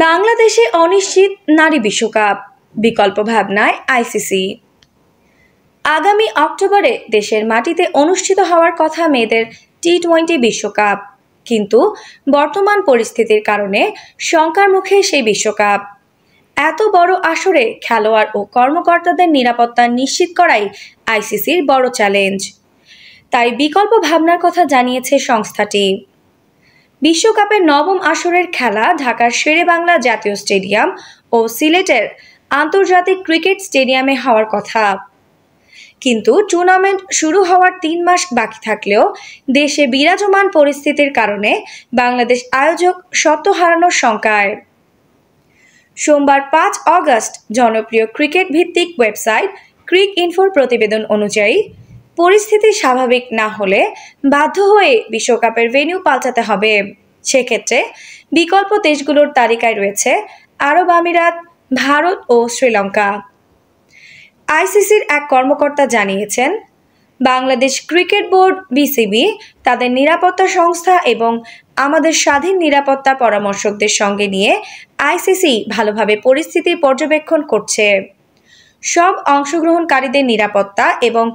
বাংলাদেশে অনিশ্চিত নারী বিশ্বকাপ, বিকল্প ভাবনায় আইসিসি। আগামী অক্টোবরে দেশের মাটিতে অনুষ্ঠিত হওয়ার কথা মেয়েদের টি-20 বিশ্বকাপ, কিন্তু বর্তমান পরিস্থিতির কারণে শঙ্কার মুখে সেই বিশ্বকাপ। এত বড় আসরে খেলোয়াড় ও কর্মকর্তাদের নিরাপত্তা নিশ্চিত করাই আইসিসির বড় চ্যালেঞ্জ। তাই বিকল্প ভাবনার কথা জানিয়েছে সংস্থাটি। বিশ্বকাপের নবম আসরের খেলা ঢাকার শেরেবাংলা জাতীয় স্টেডিয়াম ও সিলেটের আন্তর্জাতিক ক্রিকেট স্টেডিয়ামে হওয়ার কথা, কিন্তু টুর্নামেন্ট শুরু হওয়ার 3 মাস বাকি থাকলেও দেশে বিরাজমান পরিস্থিতির কারণে বাংলাদেশ আয়োজক সত্য হারানোর শঙ্কায়। সোমবার 5 অগস্ট জনপ্রিয় ক্রিকেট ভিত্তিক ওয়েবসাইট ক্রিকইনফোর প্রতিবেদন অনুযায়ী, পরিস্থিতি স্বাভাবিক না হলে বাধ্য হয়ে বিশ্বকাপের ভেন্যু পাল্টাতে হবে। সেক্ষেত্রে বিকল্প দেশগুলোর তালিকায় রয়েছে আরব আমিরাত, ভারত ও শ্রীলঙ্কা। আইসিসির এক কর্মকর্তা জানিয়েছেন, বাংলাদেশ ক্রিকেট বোর্ড বিসিবি তাদের নিরাপত্তা সংস্থা এবং আমাদের স্বাধীন নিরাপত্তা পরামর্শকদের সঙ্গে নিয়ে আইসিসি ভালোভাবে পরিস্থিতি পর্যবেক্ষণ করছে। সব অংশগ্রহণকারীদের নিরাপত্তা এবং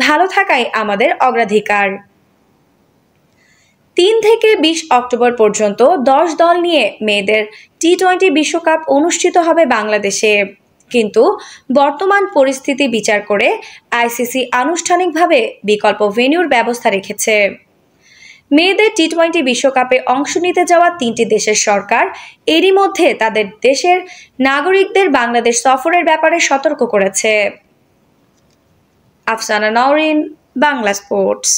ভালো থাকাই আমাদের অগ্রাধিকার। 3 থেকে 20 অক্টোবর পর্যন্ত 10 দল নিয়ে মেয়েদের টি-20 বিশ্বকাপ অনুষ্ঠিত হবে বাংলাদেশে, কিন্তু বর্তমান পরিস্থিতি বিচার করে আইসিসি আনুষ্ঠানিকভাবে বিকল্প ভেন্যুর ব্যবস্থা রেখেছে। মেয়েদের টি-20 বিশ্বকাপে অংশ নিতে যাওয়া 3টি দেশের সরকার এরই মধ্যে তাদের দেশের নাগরিকদের বাংলাদেশ সফরের ব্যাপারে সতর্ক করেছে। আফসানা নওরিন, বাংলা স্পোর্টস।